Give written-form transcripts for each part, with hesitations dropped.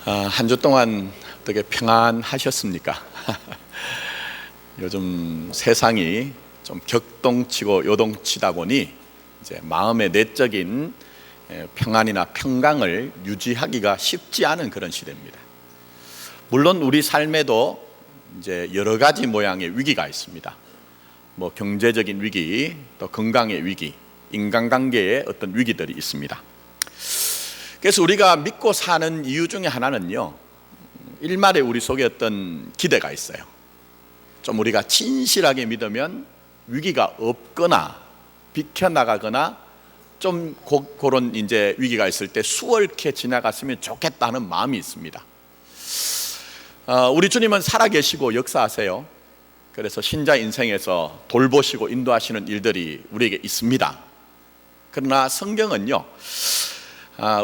한 주 동안 어떻게 평안하셨습니까? 요즘 세상이 좀 격동치고 요동치다 보니 이제 마음의 내적인 평안이나 평강을 유지하기가 쉽지 않은 그런 시대입니다. 물론 우리 삶에도 이제 여러 가지 모양의 위기가 있습니다. 뭐 경제적인 위기, 또 건강의 위기, 인간관계의 어떤 위기들이 있습니다. 그래서 우리가 믿고 사는 이유 중에 하나는요, 일말에 우리 속에 어떤 기대가 있어요. 좀 우리가 진실하게 믿으면 위기가 없거나 비켜나가거나 좀 그런 이제 위기가 있을 때 수월케 지나갔으면 좋겠다는 마음이 있습니다. 우리 주님은 살아계시고 역사하세요. 그래서 신자 인생에서 돌보시고 인도하시는 일들이 우리에게 있습니다. 그러나 성경은요,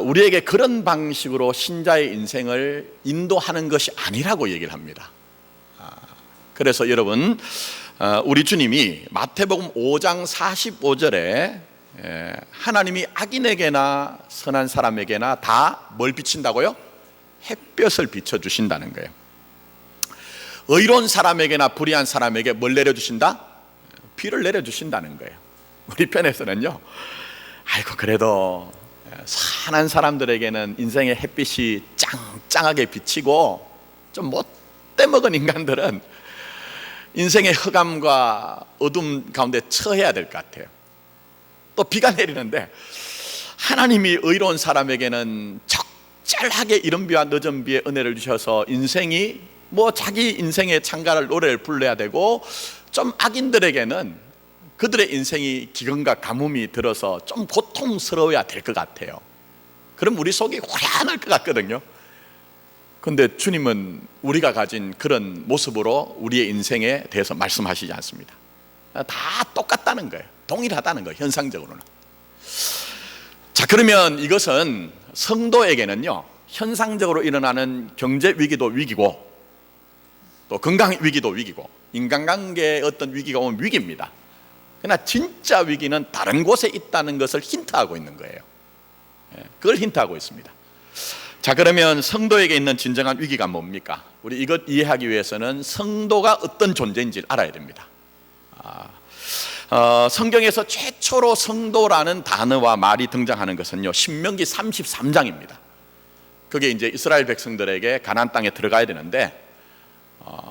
우리에게 그런 방식으로 신자의 인생을 인도하는 것이 아니라고 얘기를 합니다. 그래서 여러분, 우리 주님이 마태복음 5장 45절에 하나님이 악인에게나 선한 사람에게나 다 뭘 비친다고요? 햇볕을 비춰주신다는 거예요. 의로운 사람에게나 불의한 사람에게 뭘 내려주신다? 비를 내려주신다는 거예요. 우리 편에서는요, 아이고 그래도 선한 사람들에게는 인생의 햇빛이 짱짱하게 비치고 좀 못돼 먹은 인간들은 인생의 흑암과 어둠 가운데 처해야 될 것 같아요. 또 비가 내리는데 하나님이 의로운 사람에게는 적절하게 이른 비와 늦은 비의 은혜를 주셔서 인생이 뭐 자기 인생의 창가를 노래를 불러야 되고, 좀 악인들에게는 그들의 인생이 기근과 가뭄이 들어서 좀 고통스러워야 될 것 같아요. 그럼 우리 속이 후련할 것 같거든요. 그런데 주님은 우리가 가진 그런 모습으로 우리의 인생에 대해서 말씀하시지 않습니다. 다 똑같다는 거예요. 동일하다는 거예요, 현상적으로는. 자, 그러면 이것은 성도에게는요, 현상적으로 일어나는 경제 위기도 위기고, 또 건강 위기도 위기고, 인간관계의 어떤 위기가 오면 위기입니다. 그러나 진짜 위기는 다른 곳에 있다는 것을 힌트하고 있는 거예요. 그걸 힌트하고 있습니다. 자, 그러면 성도에게 있는 진정한 위기가 뭡니까? 우리 이것 이해하기 위해서는 성도가 어떤 존재인지를 알아야 됩니다. 성경에서 최초로 성도라는 단어와 말이 등장하는 것은요, 신명기 33장입니다. 그게 이제 이스라엘 백성들에게 가나안 땅에 들어가야 되는데,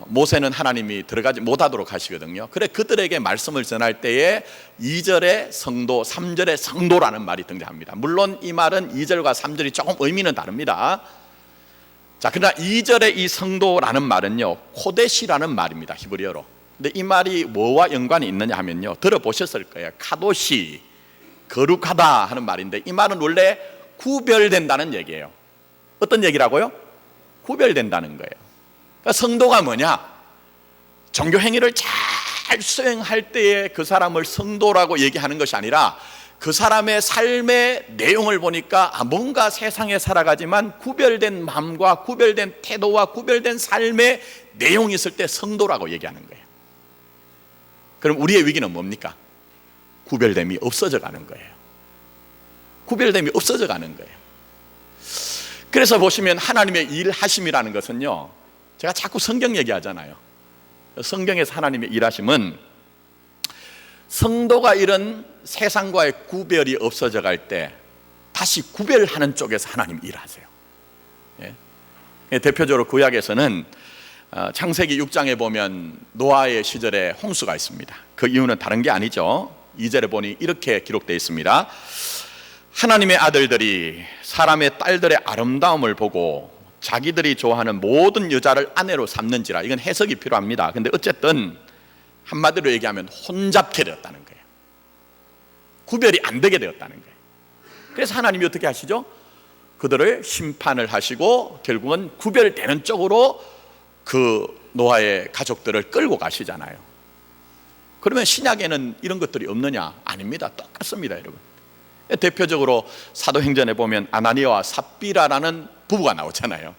모세는 하나님이 들어가지 못하도록 하시거든요. 그래 그들에게 말씀을 전할 때에 2절에 성도, 3절에 성도라는 말이 등장합니다. 물론 이 말은 2절과 3절이 조금 의미는 다릅니다. 자, 그러나 2절에 이 성도라는 말은요, 코데시라는 말입니다, 히브리어로. 근데 이 말이 뭐와 연관이 있느냐 하면요, 들어보셨을 거예요. 카도시, 거룩하다 하는 말인데, 이 말은 원래 구별된다는 얘기예요. 어떤 얘기라고요? 구별된다는 거예요. 그러니까 성도가 뭐냐? 종교 행위를 잘 수행할 때에 그 사람을 성도라고 얘기하는 것이 아니라, 그 사람의 삶의 내용을 보니까 뭔가 세상에 살아가지만 구별된 마음과 구별된 태도와 구별된 삶의 내용이 있을 때 성도라고 얘기하는 거예요. 그럼 우리의 위기는 뭡니까? 구별됨이 없어져 가는 거예요. 구별됨이 없어져 가는 거예요. 그래서 보시면 하나님의 일하심이라는 것은요, 제가 자꾸 성경 얘기하잖아요. 성경에서 하나님의 일하심은 성도가 이런 세상과의 구별이 없어져 갈 때 다시 구별하는 쪽에서 하나님이 일하세요. 대표적으로 구약에서는 창세기 6장에 보면 노아의 시절에 홍수가 있습니다. 그 이유는 다른 게 아니죠. 2절에 보니 이렇게 기록되어 있습니다. 하나님의 아들들이 사람의 딸들의 아름다움을 보고 자기들이 좋아하는 모든 여자를 아내로 삼는지라. 이건 해석이 필요합니다. 근데 어쨌든 한마디로 얘기하면 혼잡게 되었다는 거예요. 구별이 안 되게 되었다는 거예요. 그래서 하나님이 어떻게 하시죠? 그들을 심판을 하시고 결국은 구별되는 쪽으로 그 노아의 가족들을 끌고 가시잖아요. 그러면 신약에는 이런 것들이 없느냐? 아닙니다. 똑같습니다, 여러분. 대표적으로 사도행전에 보면 아나니아와 삽비라라는 부부가 나오잖아요.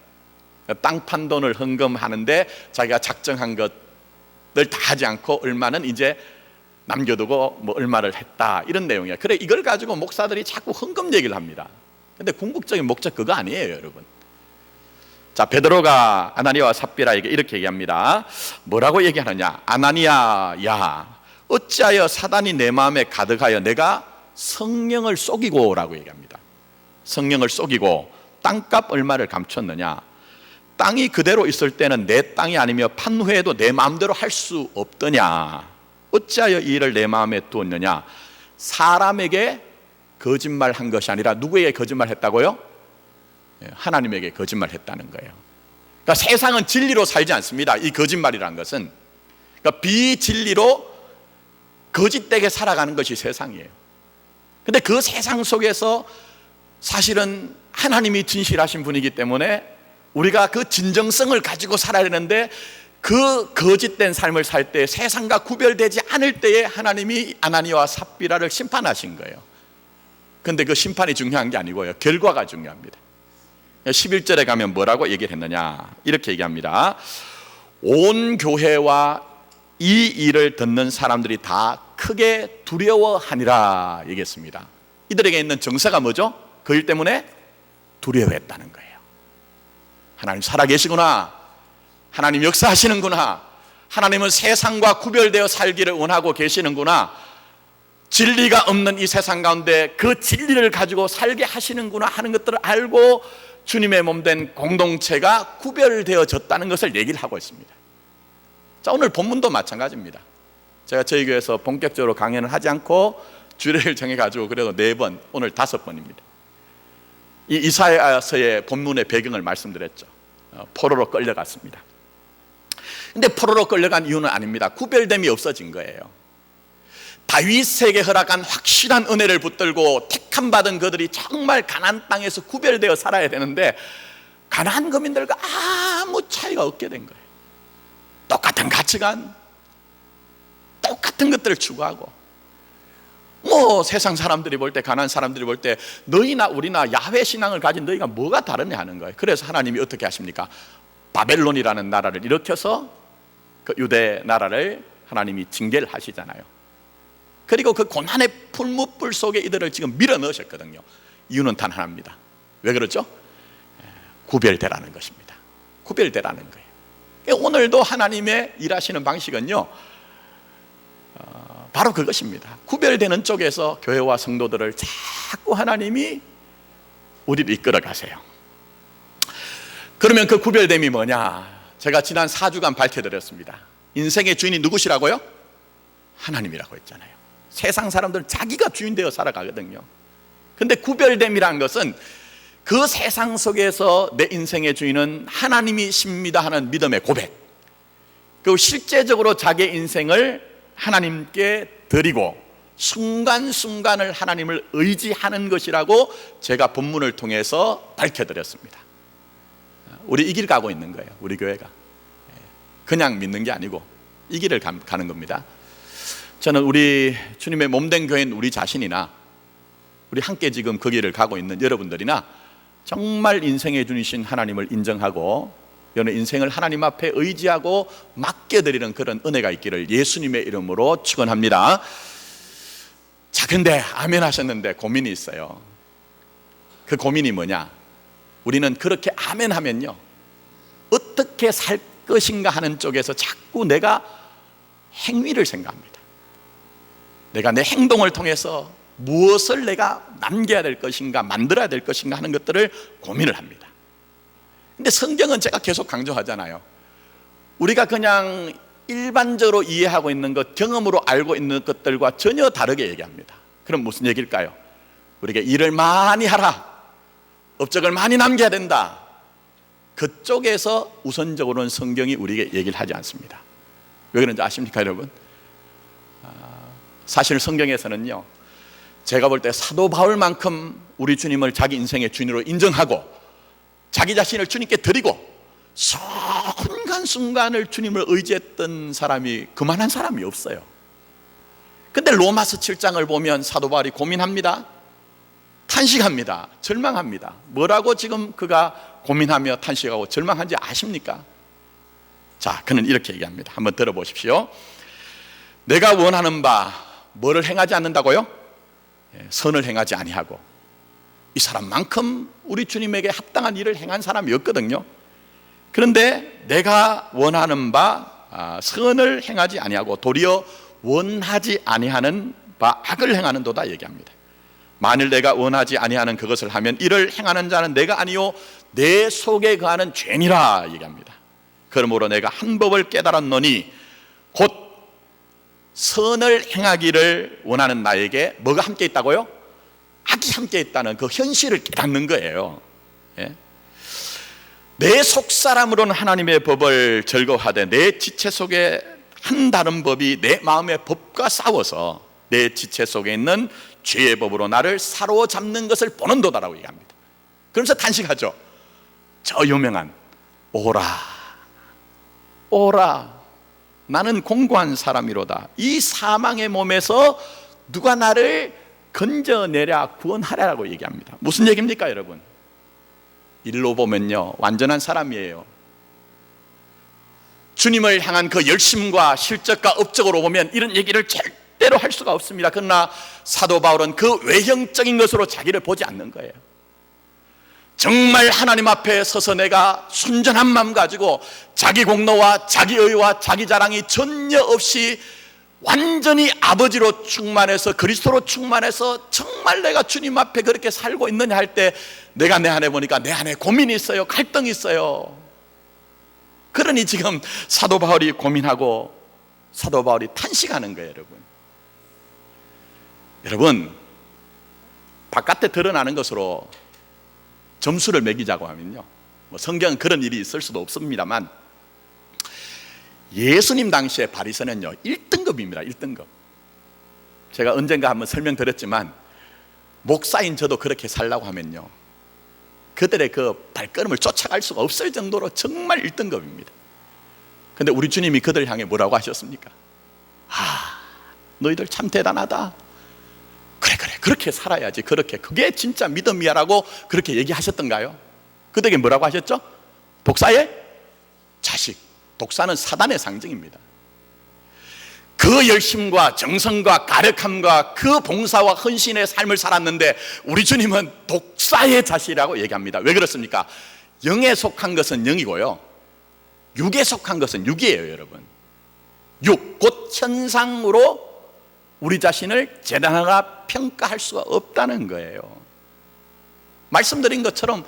땅 판 돈을 헌금하는데 자기가 작정한 것들 다 하지 않고 얼마는 이제 남겨두고 뭐 얼마를 했다, 이런 내용이에요. 그래, 이걸 가지고 목사들이 자꾸 헌금 얘기를 합니다. 근데 궁극적인 목적 그거 아니에요, 여러분. 자, 베드로가 아나니아와 삽비라에게 이렇게 얘기합니다. 뭐라고 얘기하느냐? 아나니아, 야, 어찌하여 사단이 내 마음에 가득하여 내가 성령을 속이고 라고 얘기합니다. 성령을 속이고 땅값 얼마를 감췄느냐? 땅이 그대로 있을 때는 내 땅이 아니며 판 후에도 내 마음대로 할 수 없더냐? 어찌하여 이 일을 내 마음에 두었느냐? 사람에게 거짓말한 것이 아니라 누구에게 거짓말했다고요? 하나님에게 거짓말했다는 거예요. 그러니까 세상은 진리로 살지 않습니다. 이 거짓말이라는 것은, 그러니까 비진리로 거짓되게 살아가는 것이 세상이에요. 근데 그 세상 속에서 사실은 하나님이 진실하신 분이기 때문에 우리가 그 진정성을 가지고 살아야 되는데, 그 거짓된 삶을 살 때 세상과 구별되지 않을 때에 하나님이 아나니아와 삽비라를 심판하신 거예요. 근데 그 심판이 중요한 게 아니고요, 결과가 중요합니다. 11절에 가면 뭐라고 얘기를 했느냐? 이렇게 얘기합니다. 온 교회와 이 일을 듣는 사람들이 다 크게 두려워하니라 얘기했습니다. 이들에게 있는 정서가 뭐죠? 그 일 때문에 두려워했다는 거예요. 하나님 살아계시구나, 하나님 역사하시는구나, 하나님은 세상과 구별되어 살기를 원하고 계시는구나, 진리가 없는 이 세상 가운데 그 진리를 가지고 살게 하시는구나 하는 것들을 알고 주님의 몸된 공동체가 구별되어졌다는 것을 얘기를 하고 있습니다. 자, 오늘 본문도 마찬가지입니다. 제가 저희 교회에서 본격적으로 강연을 하지 않고 주례를 정해가지고 그래도 4번, 오늘 5번입니다. 이 이사야서의 본문의 배경을 말씀드렸죠. 포로로 끌려갔습니다. 근데 포로로 끌려간 이유는 아닙니다. 구별됨이 없어진 거예요. 다윗에게 허락한 확실한 은혜를 붙들고 택함 받은 그들이 정말 가나안 땅에서 구별되어 살아야 되는데 가나안 거민들과 아무 차이가 없게 된 거예요. 똑같은 가치관, 똑같은 것들을 추구하고, 뭐 세상 사람들이 볼 때, 가나안 사람들이 볼 때 너희나 우리나 야훼 신앙을 가진 너희가 뭐가 다르냐 하는 거예요. 그래서 하나님이 어떻게 하십니까? 바벨론이라는 나라를 일으켜서 그 유대 나라를 하나님이 징계를 하시잖아요. 그리고 그 고난의 풀무불 속에 이들을 지금 밀어 넣으셨거든요. 이유는 단 하나입니다. 왜 그렇죠? 구별되라는 것입니다. 구별되라는 거예요. 오늘도 하나님의 일하시는 방식은요, 바로 그것입니다. 구별되는 쪽에서 교회와 성도들을 자꾸 하나님이 우리를 이끌어 가세요. 그러면 그 구별됨이 뭐냐? 제가 지난 4주간 밝혀드렸습니다. 인생의 주인이 누구시라고요? 하나님이라고 했잖아요. 세상 사람들은 자기가 주인 되어 살아가거든요. 근데 구별됨이라는 것은 그 세상 속에서 내 인생의 주인은 하나님이십니다 하는 믿음의 고백, 그리고 실제적으로 자기의 인생을 하나님께 드리고 순간순간을 하나님을 의지하는 것이라고 제가 본문을 통해서 밝혀드렸습니다. 우리 이 길 가고 있는 거예요. 우리 교회가 그냥 믿는 게 아니고 이 길을 가는 겁니다. 저는 우리 주님의 몸된 교회인 우리 자신이나 우리 함께 지금 그 길을 가고 있는 여러분들이나 정말 인생의 주이신 하나님을 인정하고 여러분 인생을 하나님 앞에 의지하고 맡겨드리는 그런 은혜가 있기를 예수님의 이름으로 축원합니다. 자, 근데 아멘 하셨는데 고민이 있어요. 그 고민이 뭐냐? 우리는 그렇게 아멘 하면요, 어떻게 살 것인가 하는 쪽에서 자꾸 내가 행위를 생각합니다. 내가 내 행동을 통해서 무엇을 내가 남겨야 될 것인가, 만들어야 될 것인가 하는 것들을 고민을 합니다. 근데 성경은 제가 계속 강조하잖아요. 우리가 그냥 일반적으로 이해하고 있는 것, 경험으로 알고 있는 것들과 전혀 다르게 얘기합니다. 그럼 무슨 얘기일까요? 우리가 일을 많이 하라, 업적을 많이 남겨야 된다, 그쪽에서 우선적으로는 성경이 우리에게 얘기를 하지 않습니다. 왜 그런지 아십니까 여러분? 사실 성경에서는요, 제가 볼 때 사도 바울만큼 우리 주님을 자기 인생의 주인으로 인정하고 자기 자신을 주님께 드리고 순간순간을 주님을 의지했던 사람이 그만한 사람이 없어요. 근데 로마서 7장을 보면 사도 바울이 고민합니다. 탄식합니다. 절망합니다. 뭐라고 지금 그가 고민하며 탄식하고 절망한지 아십니까? 자, 그는 이렇게 얘기합니다. 한번 들어보십시오. 내가 원하는 바 뭐를 행하지 않는다고요? 선을 행하지 아니하고, 이 사람만큼 우리 주님에게 합당한 일을 행한 사람이 없거든요. 그런데 내가 원하는 바 선을 행하지 아니하고 도리어 원하지 아니하는 바 악을 행하는도다 얘기합니다. 만일 내가 원하지 아니하는 그것을 하면 이를 행하는 자는 내가 아니요 내 속에 거하는 죄니라 얘기합니다. 그러므로 내가 한 법을 깨달았노니 곧 선을 행하기를 원하는 나에게 뭐가 함께 있다고요? 악이 함께 있다는 그 현실을 깨닫는 거예요. 예? 내 속사람으로는 하나님의 법을 즐거워하되 내 지체 속에 한 다른 법이 내 마음의 법과 싸워서 내 지체 속에 있는 죄의 법으로 나를 사로잡는 것을 보는도다라고 얘기합니다. 그러면서 단식하죠. 저 유명한 오라 오라 나는 공고한 사람이로다. 이 사망의 몸에서 누가 나를 건져내랴 구원하랴라고 얘기합니다. 무슨 얘기입니까 여러분? 일로 보면요 완전한 사람이에요. 주님을 향한 그 열심과 실적과 업적으로 보면 이런 얘기를 절대로 할 수가 없습니다. 그러나 사도 바울은 그 외형적인 것으로 자기를 보지 않는 거예요. 정말 하나님 앞에 서서 내가 순전한 마음 가지고 자기 공로와 자기 의와 자기 자랑이 전혀 없이 완전히 아버지로 충만해서 그리스도로 충만해서 정말 내가 주님 앞에 그렇게 살고 있느냐 할 때 내가 내 안에 보니까 내 안에 고민이 있어요. 갈등이 있어요. 그러니 지금 사도 바울이 고민하고 사도 바울이 탄식하는 거예요. 여러분 바깥에 드러나는 것으로 점수를 매기자고 하면요 뭐 성경은 그런 일이 있을 수도 없습니다만 예수님 당시에 바리새는요 1등급입니다. 1등급. 제가 언젠가 한번 설명드렸지만 목사인 저도 그렇게 살라고 하면요 그들의 그 발걸음을 쫓아갈 수가 없을 정도로 정말 1등급입니다. 근데 우리 주님이 그들 향해 뭐라고 하셨습니까? 너희들 참 대단하다. 그래 그렇게 살아야지. 그게 진짜 믿음이야 라고 그렇게 얘기하셨던가요? 그들에게 뭐라고 하셨죠? 독사의 자식. 독사는 사단의 상징입니다. 그 열심과 정성과 가력함과 그 봉사와 헌신의 삶을 살았는데 우리 주님은 독사의 자식이라고 얘기합니다. 왜 그렇습니까? 영에 속한 것은 영이고요 육에 속한 것은 육이에요. 여러분 육, 곧 현상으로 우리 자신을 재단하거나 평가할 수가 없다는 거예요. 말씀드린 것처럼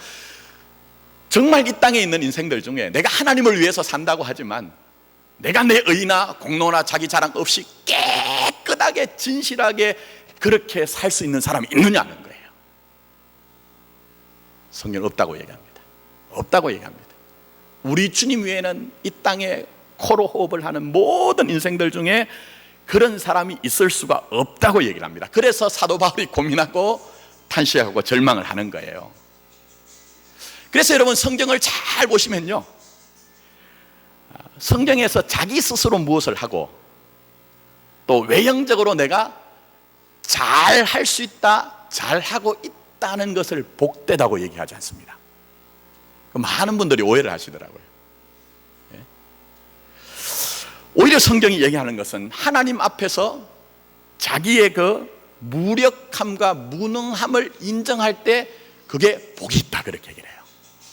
정말 이 땅에 있는 인생들 중에 내가 하나님을 위해서 산다고 하지만 내가 내 의나 공로나 자기 자랑 없이 깨끗하게 진실하게 그렇게 살 수 있는 사람이 있느냐는 거예요. 성경은 없다고 얘기합니다. 없다고 얘기합니다. 우리 주님 외에는 이 땅에 코로 호흡을 하는 모든 인생들 중에 그런 사람이 있을 수가 없다고 얘기를 합니다. 그래서 사도 바울이 고민하고 탄식하고 절망을 하는 거예요. 그래서 여러분 성경을 잘 보시면요 성경에서 자기 스스로 무엇을 하고 또 외형적으로 내가 잘 할 수 있다, 잘 하고 있다는 것을 복되다고 얘기하지 않습니다. 많은 분들이 오해를 하시더라고요. 오히려 성경이 얘기하는 것은 하나님 앞에서 자기의 그 무력함과 무능함을 인정할 때 그게 복이 있다 그렇게 얘기를 해요.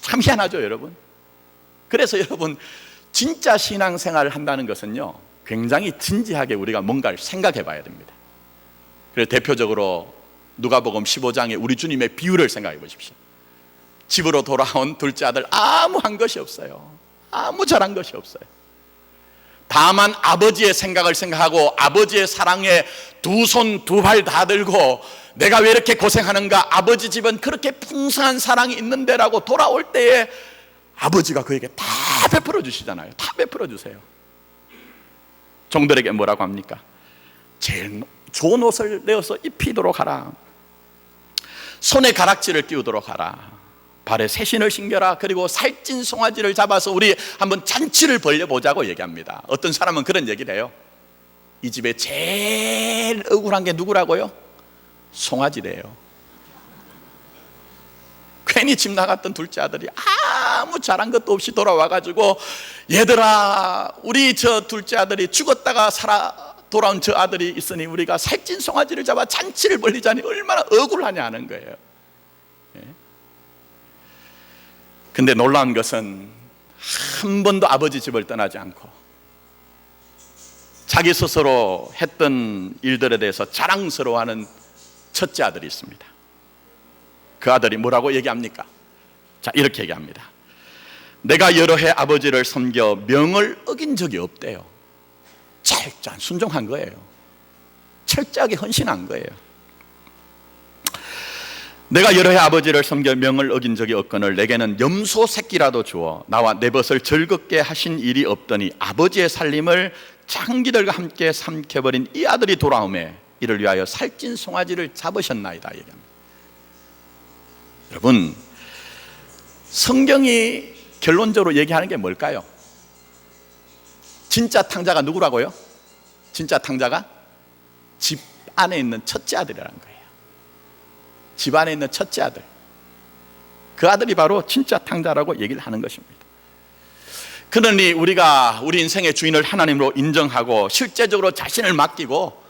참 희한하죠 여러분. 그래서 여러분 진짜 신앙생활을 한다는 것은요 굉장히 진지하게 우리가 뭔가를 생각해 봐야 됩니다. 그래서 대표적으로 누가복음 15장에 우리 주님의 비유를 생각해 보십시오. 집으로 돌아온 둘째 아들 아무 한 것이 없어요. 아무 잘한 것이 없어요. 다만 아버지의 생각을 생각하고 아버지의 사랑에 두 손 두 발 다 들고 내가 왜 이렇게 고생하는가, 아버지 집은 그렇게 풍성한 사랑이 있는데 라고 돌아올 때에 아버지가 그에게 다 베풀어 주시잖아요. 다 베풀어 주세요. 종들에게 뭐라고 합니까? 제일 좋은 옷을 내어서 입히도록 하라, 손에 가락지를 띄우도록 하라, 발에 새신을 신겨라, 그리고 살찐 송아지를 잡아서 우리 한번 잔치를 벌려보자고 얘기합니다. 어떤 사람은 그런 얘기를 해요. 이 집에 제일 억울한 게 누구라고요? 송아지래요. 괜히 집 나갔던 둘째 아들이 아무 잘한 것도 없이 돌아와가지고 얘들아 우리 저 둘째 아들이 죽었다가 살아 돌아온 저 아들이 있으니 우리가 살찐 송아지를 잡아 잔치를 벌리자니 얼마나 억울하냐 하는 거예요. 근데 놀라운 것은 한 번도 아버지 집을 떠나지 않고 자기 스스로 했던 일들에 대해서 자랑스러워하는 첫째 아들이 있습니다. 그 아들이 뭐라고 얘기합니까? 자, 이렇게 얘기합니다. 내가 여러 해 아버지를 섬겨 명을 어긴 적이 없대요. 철저한 순종한 거예요. 철저하게 헌신한 거예요. 내가 여러 해 아버지를 섬겨 명을 어긴 적이 없거늘 내게는 염소 새끼라도 주어 나와 내 벗을 즐겁게 하신 일이 없더니 아버지의 살림을 장기들과 함께 삼켜버린 이 아들이 돌아오매 이를 위하여 살찐 송아지를 잡으셨나이다 얘기합니다. 여러분, 성경이 결론적으로 얘기하는 게 뭘까요? 진짜 탕자가 누구라고요? 진짜 탕자가 집 안에 있는 첫째 아들이라는 거예요. 집 안에 있는 첫째 아들, 그 아들이 바로 진짜 탕자라고 얘기를 하는 것입니다. 그러니 우리가 우리 인생의 주인을 하나님으로 인정하고 실제적으로 자신을 맡기고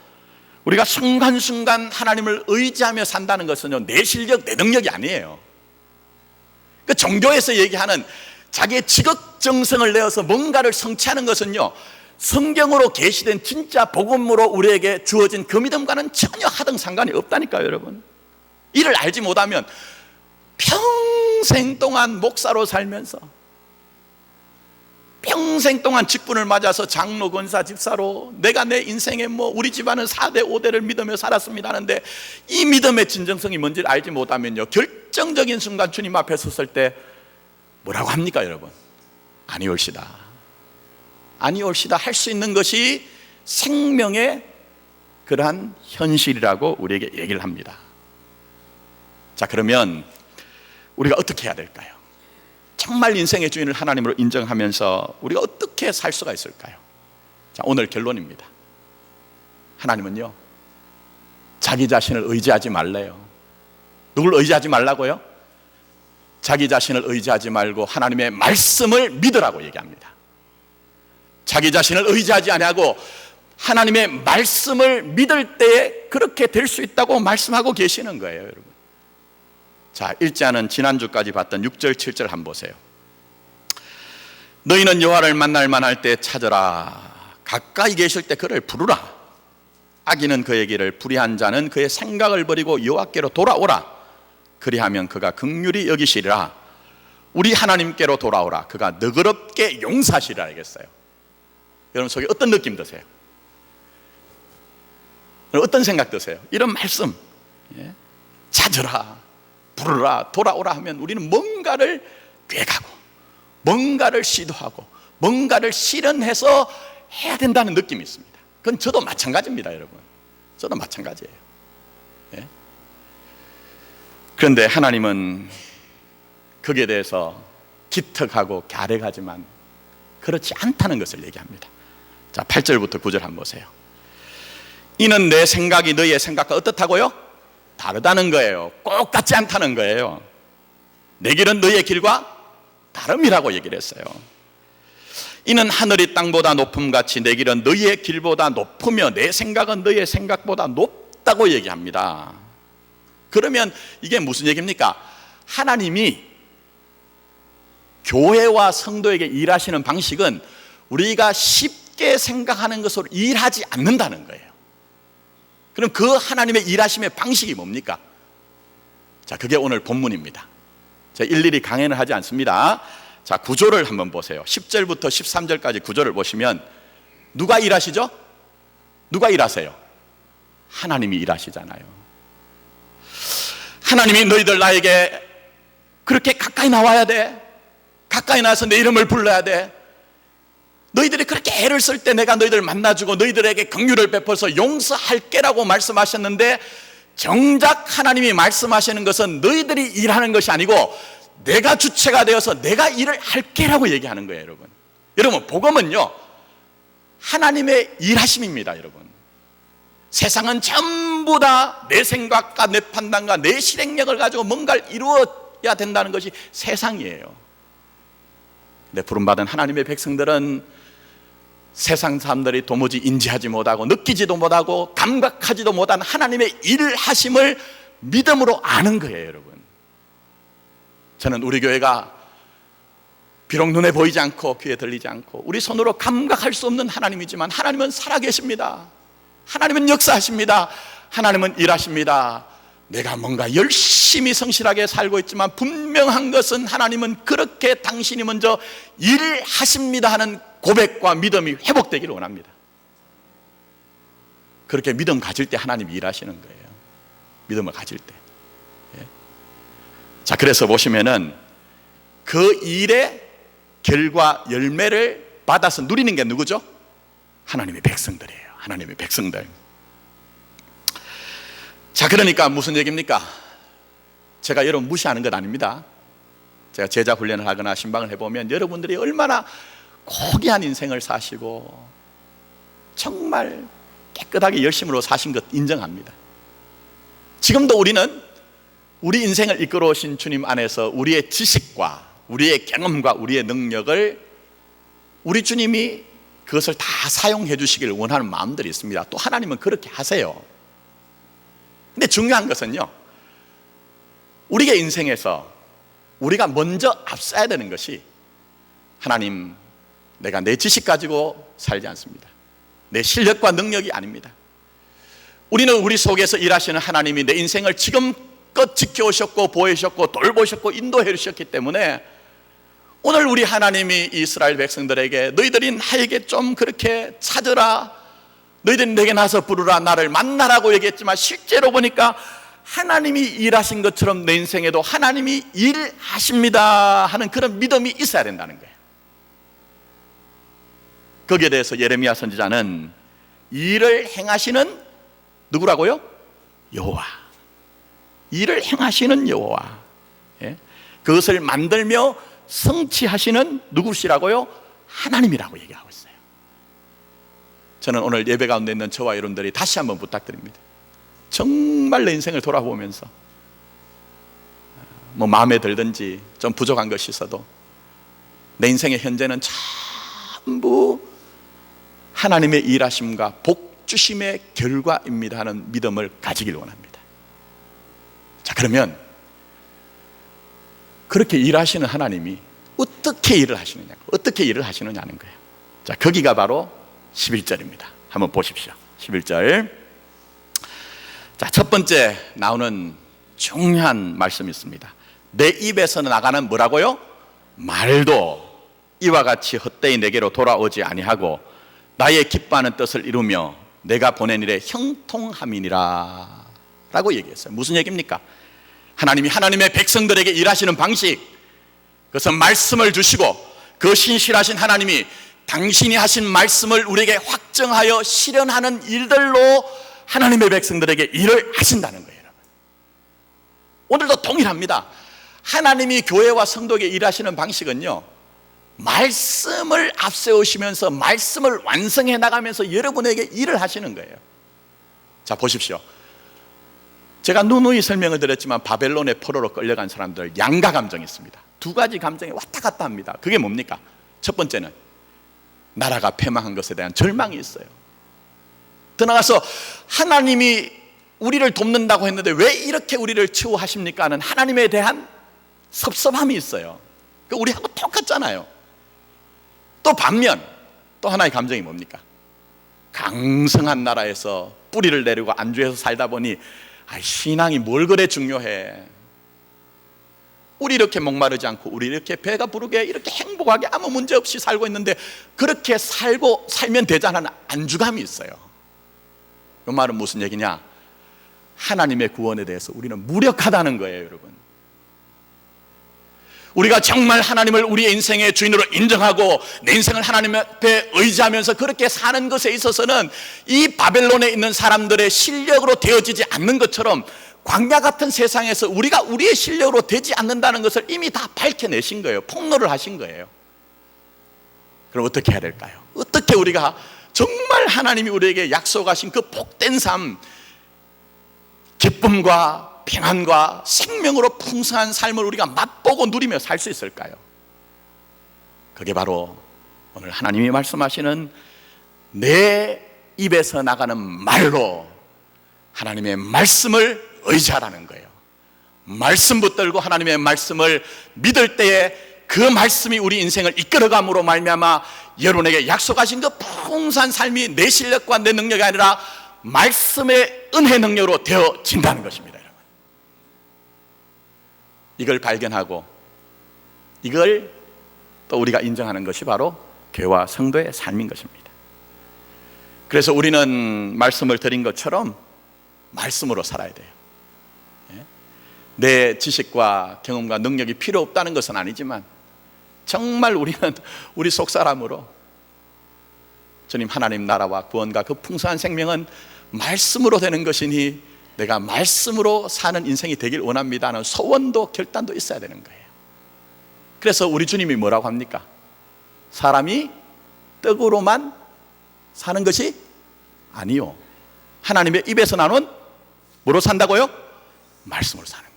우리가 순간순간 하나님을 의지하며 산다는 것은요, 내 실력, 내 능력이 아니에요. 그 종교에서 얘기하는 자기의 지극정성을 내어서 뭔가를 성취하는 것은요, 성경으로 계시된 진짜 복음으로 우리에게 주어진 그 믿음과는 전혀 하등 상관이 없다니까요, 여러분. 이를 알지 못하면 평생 동안 목사로 살면서 평생 동안 직분을 맞아서 장로, 권사, 집사로 내가 내 인생에 우리 집안은 4대 5대를 믿으며 살았습니다 하는데 이 믿음의 진정성이 뭔지를 알지 못하면요, 결정적인 순간 주님 앞에 섰을 때 뭐라고 합니까, 여러분? 아니올시다, 아니올시다 할 수 있는 것이 생명의 그러한 현실이라고 우리에게 얘기를 합니다. 자, 그러면 우리가 어떻게 해야 될까요? 정말 인생의 주인을 하나님으로 인정하면서 우리가 어떻게 살 수가 있을까요? 자, 오늘 결론입니다. 하나님은요, 자기 자신을 의지하지 말래요. 누굴 의지하지 말라고요? 자기 자신을 의지하지 말고 하나님의 말씀을 믿으라고 얘기합니다. 자기 자신을 의지하지 아니하고 하나님의 말씀을 믿을 때에 그렇게 될 수 있다고 말씀하고 계시는 거예요, 여러분. 자, 일자는 지난주까지 봤던 6절 7절 한번 보세요. 너희는 여호와를 만날 만할 때 찾으라. 가까이 계실 때 그를 부르라. 악인은 그의 길을, 불의한 자는 그의 생각을 버리고 여호와께로 돌아오라. 그리하면 그가 긍휼히 여기시리라. 우리 하나님께로 돌아오라. 그가 너그럽게 용서하시리라 하겠어요. 여러분 속에 어떤 느낌 드세요? 어떤 생각 드세요? 이런 말씀, 찾으라, 부르라, 돌아오라 하면 우리는 뭔가를 꾀가고 뭔가를 시도하고 뭔가를 실현해서 해야 된다는 느낌이 있습니다. 그건 저도 마찬가지입니다, 여러분. 저도 마찬가지예요. 그런데 하나님은 거기에 대해서 기특하고 갸륵하지만 그렇지 않다는 것을 얘기합니다. 자, 8절부터 9절 한번 보세요. 이는 내 생각이 너희의 생각과 어떻다고요? 다르다는 거예요. 꼭 같지 않다는 거예요. 내 길은 너희의 길과 다름이라고 얘기를 했어요. 이는 하늘이 땅보다 높음같이 내 길은 너희의 길보다 높으며 내 생각은 너희의 생각보다 높다고 얘기합니다. 그러면 이게 무슨 얘기입니까? 하나님이 교회와 성도에게 일하시는 방식은 우리가 쉽게 생각하는 것으로 일하지 않는다는 거예요. 그럼 그 하나님의 일하심의 방식이 뭡니까? 자, 그게 오늘 본문입니다. 제가 일일이 강연을 하지 않습니다. 자, 구조를 한번 보세요. 10절부터 13절까지 구조를 보시면 누가 일하시죠? 누가 일하세요? 하나님이 일하시잖아요. 하나님이 너희들 나에게 그렇게 가까이 나와야 돼. 가까이 나와서 내 이름을 불러야 돼. 너희들이 그렇게 애를 쓸 때 내가 너희들 만나주고 너희들에게 긍휼을 베풀어서 용서할게라고 말씀하셨는데, 정작 하나님이 말씀하시는 것은 너희들이 일하는 것이 아니고 내가 주체가 되어서 내가 일을 할게라고 얘기하는 거예요, 여러분. 여러분, 복음은요, 하나님의 일하심입니다, 여러분. 세상은 전부 다 내 생각과 내 판단과 내 실행력을 가지고 뭔가를 이루어야 된다는 것이 세상이에요. 근데 부름받은 하나님의 백성들은 세상 사람들이 도무지 인지하지 못하고 느끼지도 못하고 감각하지도 못한 하나님의 일하심을 믿음으로 아는 거예요, 여러분. 저는 우리 교회가 비록 눈에 보이지 않고 귀에 들리지 않고 우리 손으로 감각할 수 없는 하나님이지만 하나님은 살아계십니다. 하나님은 역사하십니다. 하나님은 일하십니다. 내가 뭔가 열심히 성실하게 살고 있지만 분명한 것은 하나님은 그렇게 당신이 먼저 일하십니다 하는 고백과 믿음이 회복되기를 원합니다. 그렇게 믿음 가질 때 하나님이 일하시는 거예요. 믿음을 가질 때. 자, 그래서 보시면은 그 일의 결과 열매를 받아서 누리는 게 누구죠? 하나님의 백성들이에요. 하나님의 백성들. 자, 그러니까 무슨 얘기입니까? 제가 여러분 무시하는 것 아닙니다. 제가 제자 훈련을 하거나 신방을 해보면 여러분들이 얼마나 고귀한 인생을 사시고 정말 깨끗하게 열심으로 사신 것 인정합니다. 지금도 우리는 우리 인생을 이끌어 오신 주님 안에서 우리의 지식과 우리의 경험과 우리의 능력을 우리 주님이 그것을 다 사용해 주시길 원하는 마음들이 있습니다. 또 하나님은 그렇게 하세요. 근데 중요한 것은요, 우리의 인생에서 우리가 먼저 앞서야 되는 것이 하나님, 내가 내 지식 가지고 살지 않습니다. 내 실력과 능력이 아닙니다. 우리는 우리 속에서 일하시는 하나님이 내 인생을 지금껏 지켜오셨고 보여주셨고 돌보셨고 인도해 주셨기 때문에 오늘 우리 하나님이 이스라엘 백성들에게 너희들이 나에게 좀 그렇게 찾으라, 너희들이 내게 나서 부르라, 나를 만나라고 얘기했지만 실제로 보니까 하나님이 일하신 것처럼 내 인생에도 하나님이 일하십니다 하는 그런 믿음이 있어야 된다는 거예요. 거기에 대해서 예레미야 선지자는 일을 행하시는 누구라고요? 여호와. 일을 행하시는 여호와. 그것을 만들며 성취하시는 누구시라고요? 하나님이라고 얘기하고 있어요. 저는 오늘 예배 가운데 있는 저와 여러분들이 다시 한번 부탁드립니다. 정말 내 인생을 돌아보면서 뭐 마음에 들든지 좀 부족한 것이 있어도 내 인생의 현재는 전부 하나님의 일하심과 복 주심의 결과입니다 하는 믿음을 가지길 원합니다. 자, 그러면 그렇게 일하시는 하나님이 어떻게 일을 하시느냐, 어떻게 일을 하시느냐는 거예요. 자, 거기가 바로 11절입니다. 한번 보십시오. 11절. 자, 첫 번째 나오는 중요한 말씀이 있습니다. 내 입에서 나가는 뭐라고요? 말도 이와 같이 헛되이 내게로 돌아오지 아니하고 나의 기뻐하는 뜻을 이루며 내가 보낸 일에 형통함이니라 라고 얘기했어요. 무슨 얘기입니까? 하나님이 하나님의 백성들에게 일하시는 방식, 그것은 말씀을 주시고 그 신실하신 하나님이 당신이 하신 말씀을 우리에게 확정하여 실현하는 일들로 하나님의 백성들에게 일을 하신다는 거예요. 오늘도 동일합니다. 하나님이 교회와 성도에게 일하시는 방식은요, 말씀을 앞세우시면서 말씀을 완성해 나가면서 여러분에게 일을 하시는 거예요. 자, 보십시오. 제가 누누이 설명을 드렸지만 바벨론의 포로로 끌려간 사람들 양가 감정이 있습니다. 두 가지 감정이 왔다 갔다 합니다. 그게 뭡니까? 첫 번째는 나라가 패망한 것에 대한 절망이 있어요. 더 나아가서 하나님이 우리를 돕는다고 했는데 왜 이렇게 우리를 치유하십니까 하는 하나님에 대한 섭섭함이 있어요. 우리하고 똑같잖아요. 또 반면 또 하나의 감정이 뭡니까? 강성한 나라에서 뿌리를 내리고 안주해서 살다 보니 신앙이 뭘 그래 중요해. 우리 이렇게 목마르지 않고 우리 이렇게 배가 부르게 이렇게 행복하게 아무 문제 없이 살고 있는데 그렇게 살면 되자는 안주감이 있어요. 이 말은 무슨 얘기냐? 하나님의 구원에 대해서 우리는 무력하다는 거예요, 여러분. 우리가 정말 하나님을 우리의 인생의 주인으로 인정하고 내 인생을 하나님 앞에 의지하면서 그렇게 사는 것에 있어서는 이 바벨론에 있는 사람들의 실력으로 되어지지 않는 것처럼 광야 같은 세상에서 우리가 우리의 실력으로 되지 않는다는 것을 이미 다 밝혀내신 거예요. 폭로를 하신 거예요. 그럼 어떻게 해야 될까요? 어떻게 우리가 정말 하나님이 우리에게 약속하신 그 복된 삶, 기쁨과 평안과 생명으로 풍성한 삶을 우리가 맛보고 누리며 살 수 있을까요? 그게 바로 오늘 하나님이 말씀하시는 내 입에서 나가는 말로 하나님의 말씀을 의지하라는 거예요. 말씀 붙들고 하나님의 말씀을 믿을 때에 그 말씀이 우리 인생을 이끌어감으로 말미암아 여러분에게 약속하신 그 풍성한 삶이 내 실력과 내 능력이 아니라 말씀의 은혜 능력으로 되어진다는 것입니다. 여러분, 이걸 발견하고 이걸 또 우리가 인정하는 것이 바로 교회와 성도의 삶인 것입니다. 그래서 우리는 말씀을 드린 것처럼 말씀으로 살아야 돼요. 내 지식과 경험과 능력이 필요 없다는 것은 아니지만 정말 우리는 우리 속사람으로 주님 하나님 나라와 구원과 그 풍성한 생명은 말씀으로 되는 것이니 내가 말씀으로 사는 인생이 되길 원합니다 하는 소원도 결단도 있어야 되는 거예요. 그래서 우리 주님이 뭐라고 합니까? 사람이 떡으로만 사는 것이 아니요, 하나님의 입에서 나온 뭐로 산다고요? 말씀으로 사는 거예요.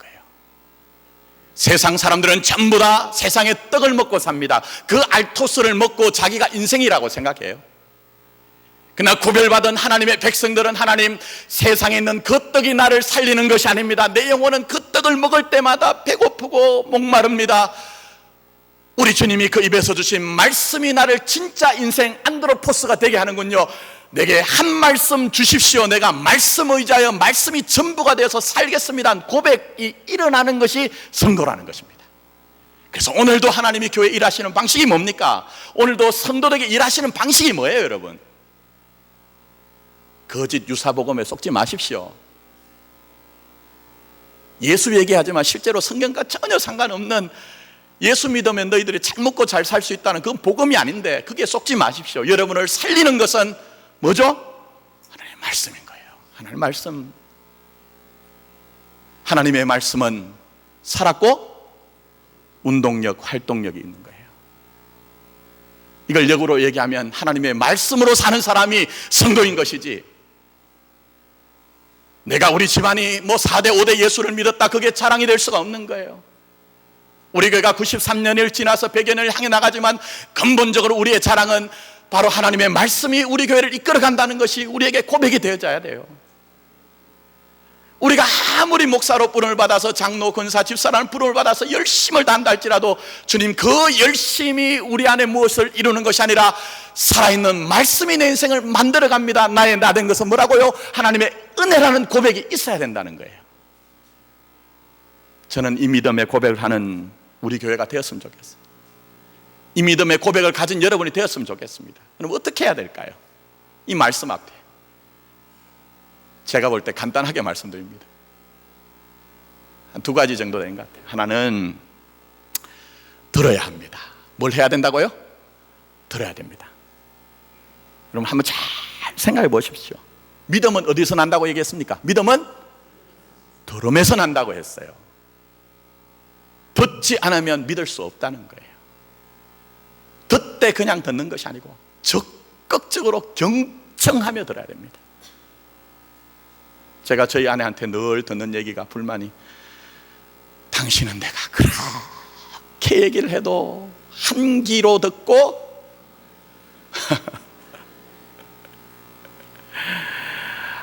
세상 사람들은 전부 다 세상의 떡을 먹고 삽니다. 그 알토스를 먹고 자기가 인생이라고 생각해요. 그러나 구별받은 하나님의 백성들은 하나님, 세상에 있는 그 떡이 나를 살리는 것이 아닙니다. 내 영혼은 그 떡을 먹을 때마다 배고프고 목마릅니다. 우리 주님이 그 입에서 주신 말씀이 나를 진짜 인생 안드로포스가 되게 하는군요. 내게 한 말씀 주십시오. 내가 말씀 의지하여 말씀이 전부가 되어서 살겠습니다. 고백이 일어나는 것이 성도라는 것입니다. 그래서 오늘도 하나님이 교회에 일하시는 방식이 뭡니까? 오늘도 성도들에게 일하시는 방식이 뭐예요, 여러분? 거짓 유사복음에 속지 마십시오. 예수 얘기하지만 실제로 성경과 전혀 상관없는, 예수 믿으면 너희들이 잘 먹고 잘 살 수 있다는 그건 복음이 아닌데 그게 속지 마십시오. 여러분을 살리는 것은 뭐죠? 하나님의 말씀인 거예요. 하나님의 말씀. 하나님의 말씀은 살았고 운동력, 활동력이 있는 거예요. 이걸 역으로 얘기하면 하나님의 말씀으로 사는 사람이 성도인 것이지, 내가 우리 집안이 뭐 4대 5대 예수를 믿었다, 그게 자랑이 될 수가 없는 거예요. 우리 교회가 93년을 지나서 100년을 향해 나가지만 근본적으로 우리의 자랑은 바로 하나님의 말씀이 우리 교회를 이끌어간다는 것이 우리에게 고백이 되어져야 돼요. 우리가 아무리 목사로 부름을 받아서 장로, 권사, 집사라는 부름을 받아서 열심을 다한다 할지라도 주님, 그 열심이 우리 안에 무엇을 이루는 것이 아니라 살아있는 말씀이 내 인생을 만들어갑니다. 나의 나 된 것은 뭐라고요? 하나님의 은혜라는 고백이 있어야 된다는 거예요. 저는 이 믿음의 고백을 하는 우리 교회가 되었으면 좋겠어요. 이 믿음의 고백을 가진 여러분이 되었으면 좋겠습니다. 그럼 어떻게 해야 될까요? 이 말씀 앞에 제가 볼 때 간단하게 말씀드립니다. 한 2가지 정도 된 것 같아요. 하나는 들어야 합니다. 뭘 해야 된다고요? 들어야 됩니다. 여러분 한번 잘 생각해 보십시오. 믿음은 어디서 난다고 얘기했습니까? 믿음은 들음에서 난다고 했어요. 듣지 않으면 믿을 수 없다는 거예요. 듣되 그냥 듣는 것이 아니고 적극적으로 경청하며 들어야 됩니다. 제가 저희 아내한테 늘 듣는 얘기가, 불만이, 당신은 내가 그렇게 얘기를 해도 한 귀로 듣고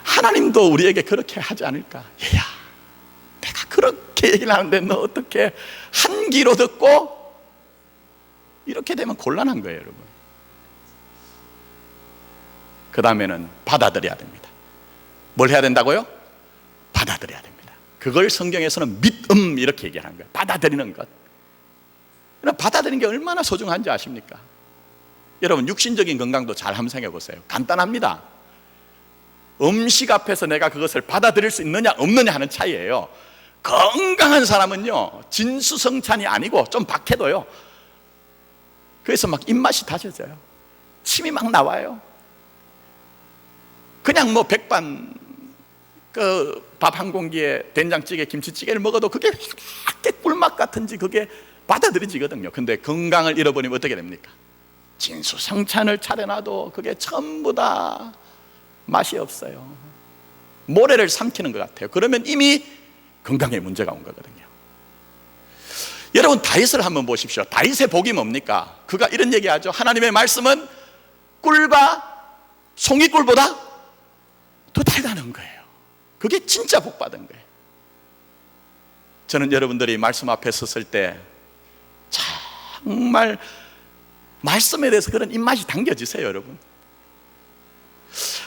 하나님도 우리에게 그렇게 하지 않을까? 얘야, 내가 그렇게 얘기를 하는데 너 어떻게 한 귀로 듣고? 이렇게 되면 곤란한 거예요, 여러분. 그 다음에는 받아들여야 됩니다. 뭘 해야 된다고요? 받아들여야 됩니다. 그걸 성경에서는 믿음 이렇게 얘기하는 거예요. 받아들이는 것. 받아들이는 게 얼마나 소중한지 아십니까? 여러분, 육신적인 건강도 잘 한번 생각해 보세요. 간단합니다. 음식 앞에서 내가 그것을 받아들일 수 있느냐 없느냐 하는 차이예요. 건강한 사람은요, 진수성찬이 아니고 좀 박해도요, 그래서 막 입맛이 다져져요. 침이 막 나와요. 그냥 뭐 백반 그 밥 한 공기에 된장찌개, 김치찌개를 먹어도 그게 그렇게 꿀맛 같은지 그게 받아들여지거든요. 근데 건강을 잃어버리면 어떻게 됩니까? 진수성찬을 차려놔도 그게 전부 다 맛이 없어요. 모래를 삼키는 것 같아요. 그러면 이미 건강에 문제가 온 거거든요. 여러분, 다윗을 한번 보십시오. 다윗의 복이 뭡니까? 그가 이런 얘기하죠. 하나님의 말씀은 꿀과 송이꿀보다 더 달다는 거예요. 그게 진짜 복 받은 거예요. 저는 여러분들이 말씀 앞에 섰을 때 참 정말 말씀에 대해서 그런 입맛이 당겨지세요, 여러분.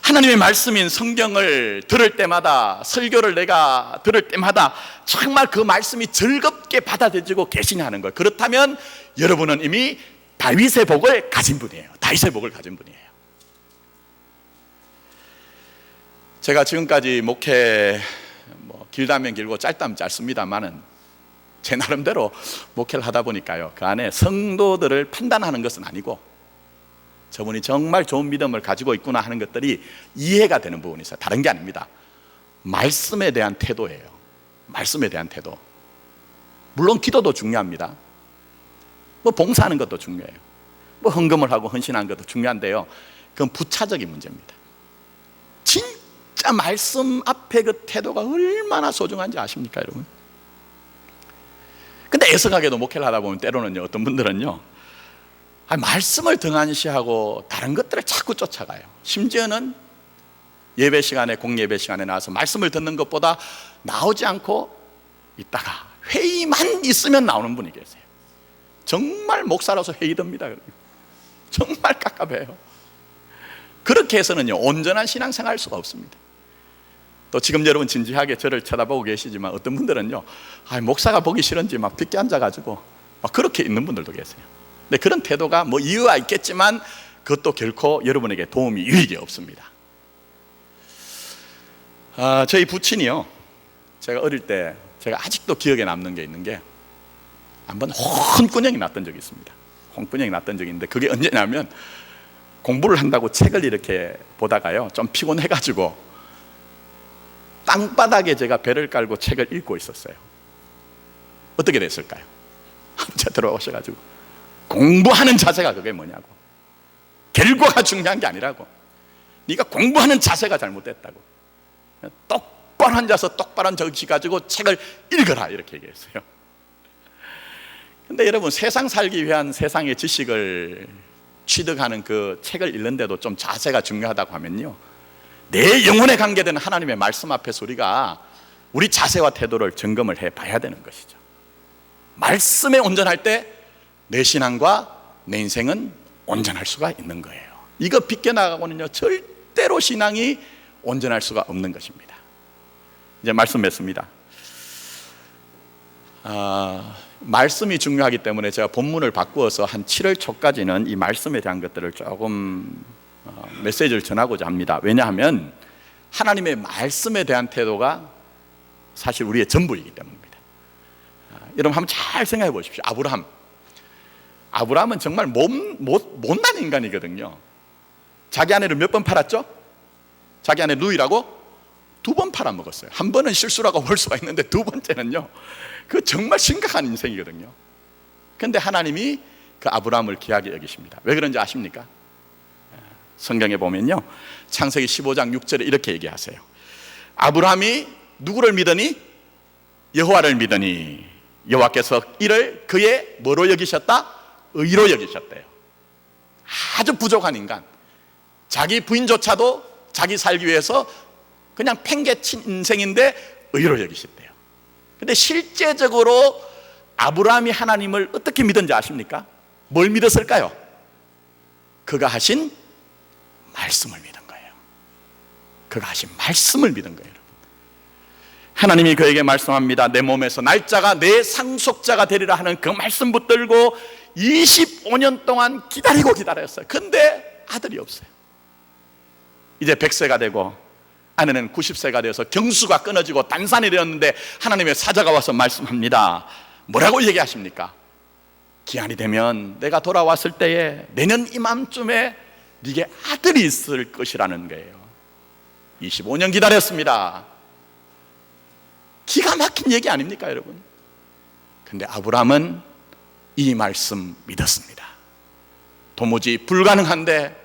하나님의 말씀인 성경을 들을 때마다, 설교를 내가 들을 때마다 정말 그 말씀이 즐겁게 받아들여지고 계시냐 하는 거예요. 그렇다면 여러분은 이미 다윗의 복을 가진 분이에요. 다윗의 복을 가진 분이에요. 제가 지금까지 목회 길다면 길고 짧다면 짧습니다만은 제 나름대로 목회를 하다 보니까요, 그 안에 성도들을 판단하는 것은 아니고 저분이 정말 좋은 믿음을 가지고 있구나 하는 것들이 이해가 되는 부분이 있어요. 다른 게 아닙니다. 말씀에 대한 태도예요. 말씀에 대한 태도. 물론 기도도 중요합니다. 봉사하는 것도 중요해요. 헌금을 하고 헌신하는 것도 중요한데요, 그건 부차적인 문제입니다. 진짜 말씀 앞에 그 태도가 얼마나 소중한지 아십니까, 여러분? 근데 애석하게도 목회를 하다 보면 때로는요, 어떤 분들은요, 말씀을 등한시하고 다른 것들을 자꾸 쫓아가요. 심지어는 예배 시간에, 공예배 시간에 나와서 말씀을 듣는 것보다 나오지 않고 있다가 회의만 있으면 나오는 분이 계세요. 정말 목사라서 회의 듭니다. 정말 깝깝해요. 그렇게 해서는요, 온전한 신앙생활 할 수가 없습니다. 또 지금 여러분 진지하게 저를 쳐다보고 계시지만 어떤 분들은요, 목사가 보기 싫은지 막 빗게 앉아가지고 막 그렇게 있는 분들도 계세요. 근데 그런 태도가 이유가 있겠지만 그것도 결코 여러분에게 도움이 유익이 없습니다. 저희 부친이요, 제가 어릴 때 제가 아직도 기억에 남는 게 있는 게, 한번 혼꾸녕이 났던 적이 있습니다. 혼꾸녕이 났던 적이 있는데 그게 언제냐면, 공부를 한다고 책을 이렇게 보다가요, 좀 피곤해가지고 땅바닥에 제가 배를 깔고 책을 읽고 있었어요. 어떻게 됐을까요? 아버지가 들어오셔가지고, 공부하는 자세가 그게 뭐냐고, 결과가 중요한 게 아니라고, 네가 공부하는 자세가 잘못됐다고, 똑바로 앉아서 똑바로 적시 가지고 책을 읽어라, 이렇게 얘기했어요. 근데 여러분, 세상 살기 위한 세상의 지식을 취득하는 그 책을 읽는데도 좀 자세가 중요하다고 하면요, 내 영혼에 관계되는 하나님의 말씀 앞에서 우리가 우리 자세와 태도를 점검을 해 봐야 되는 것이죠. 말씀에 온전할 때 내 신앙과 내 인생은 온전할 수가 있는 거예요. 이거 빗겨나가고는요, 절대로 신앙이 온전할 수가 없는 것입니다. 이제 말씀 맺습니다. 말씀이 중요하기 때문에 제가 본문을 바꾸어서 한 7월 초까지는 이 말씀에 대한 것들을 조금 메시지를 전하고자 합니다. 왜냐하면 하나님의 말씀에 대한 태도가 사실 우리의 전부이기 때문입니다. 여러분 한번 잘 생각해 보십시오. 아브라함은 정말 못난 인간이거든요. 자기 아내를 몇 번 팔았죠? 자기 아내 누이라고 2번 팔아먹었어요. 한 번은 실수라고 볼 수가 있는데 두 번째는요, 그 정말 심각한 인생이거든요. 그런데 하나님이 그 아브라함을 귀하게 여기십니다. 왜 그런지 아십니까? 성경에 보면요, 창세기 15장 6절에 이렇게 얘기하세요. 아브라함이 누구를 믿으니? 여호와를 믿으니 여호와께서 이를 그의 뭐로 여기셨다? 의로 여기셨대요. 아주 부족한 인간, 자기 부인조차도 자기 살기 위해서 그냥 팽개친 인생인데 의로 여기셨대요. 근데 실제적으로 아브라함이 하나님을 어떻게 믿은지 아십니까? 뭘 믿었을까요? 그가 하신 말씀을 믿은 거예요. 그가 하신 말씀을 믿은 거예요. 하나님이 그에게 말씀합니다. 내 몸에서 날짜가 내 상속자가 되리라 하는 그 말씀 붙들고 25년 동안 기다렸어요. 근데 아들이 없어요. 이제 100세가 되고 아내는 90세가 되어서 경수가 끊어지고 단산이 되었는데 하나님의 사자가 와서 말씀합니다. 뭐라고 얘기하십니까? 기한이 되면 내가 돌아왔을 때에 내년 이맘쯤에 네게 아들이 있을 것이라는 거예요. 25년 기다렸습니다. 기가 막힌 얘기 아닙니까, 여러분? 근데 아브라함은 이 말씀 믿었습니다. 도무지 불가능한데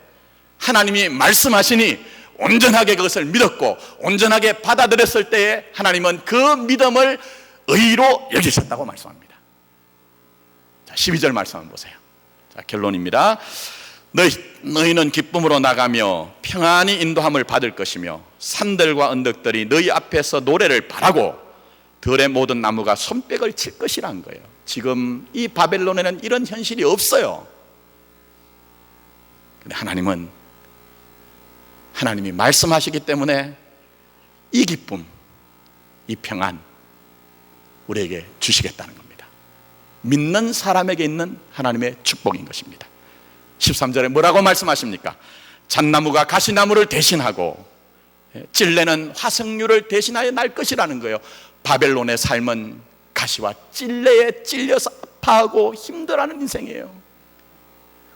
하나님이 말씀하시니 온전하게 그것을 믿었고 온전하게 받아들였을 때에 하나님은 그 믿음을 의로 여기셨다고 말씀합니다. 자, 12절 말씀 한번 보세요. 자, 결론입니다. 너희는 기쁨으로 나가며 평안히 인도함을 받을 것이며 산들과 언덕들이 너희 앞에서 노래를 바라고 들의 모든 나무가 손뼉을 칠 것이라는 거예요. 지금 이 바벨론에는 이런 현실이 없어요. 근데 하나님이 말씀하시기 때문에 이 기쁨, 이 평안 우리에게 주시겠다는 겁니다. 믿는 사람에게 있는 하나님의 축복인 것입니다. 13절에 뭐라고 말씀하십니까? 잣나무가 가시나무를 대신하고 찔레는 화석류를 대신하여 날 것이라는 거예요. 바벨론의 삶은 가시와 찔레에 찔려서 아파하고 힘들어하는 인생이에요.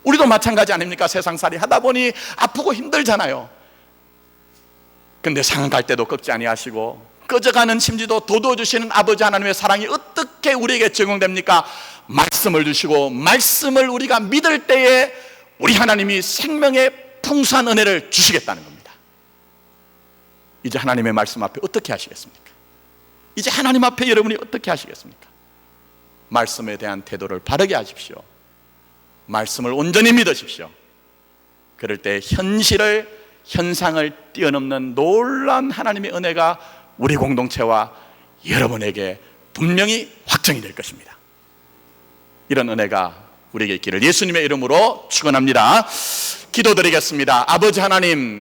우리도 마찬가지 아닙니까? 세상살이 하다 보니 아프고 힘들잖아요. 근데 상할 때도 꺾지 아니하시고 꺼져가는 심지도 돋워주시는 아버지 하나님의 사랑이 어떻게 우리에게 적용됩니까? 말씀을 주시고 말씀을 우리가 믿을 때에 우리 하나님이 생명의 풍성한 은혜를 주시겠다는 겁니다. 이제 하나님의 말씀 앞에 어떻게 하시겠습니까? 이제 하나님 앞에 여러분이 어떻게 하시겠습니까? 말씀에 대한 태도를 바르게 하십시오. 말씀을 온전히 믿으십시오. 그럴 때 현상을 뛰어넘는 놀라운 하나님의 은혜가 우리 공동체와 여러분에게 분명히 확정이 될 것입니다. 이런 은혜가 우리에게 있기를 예수님의 이름으로 축원합니다. 기도드리겠습니다. 아버지 하나님,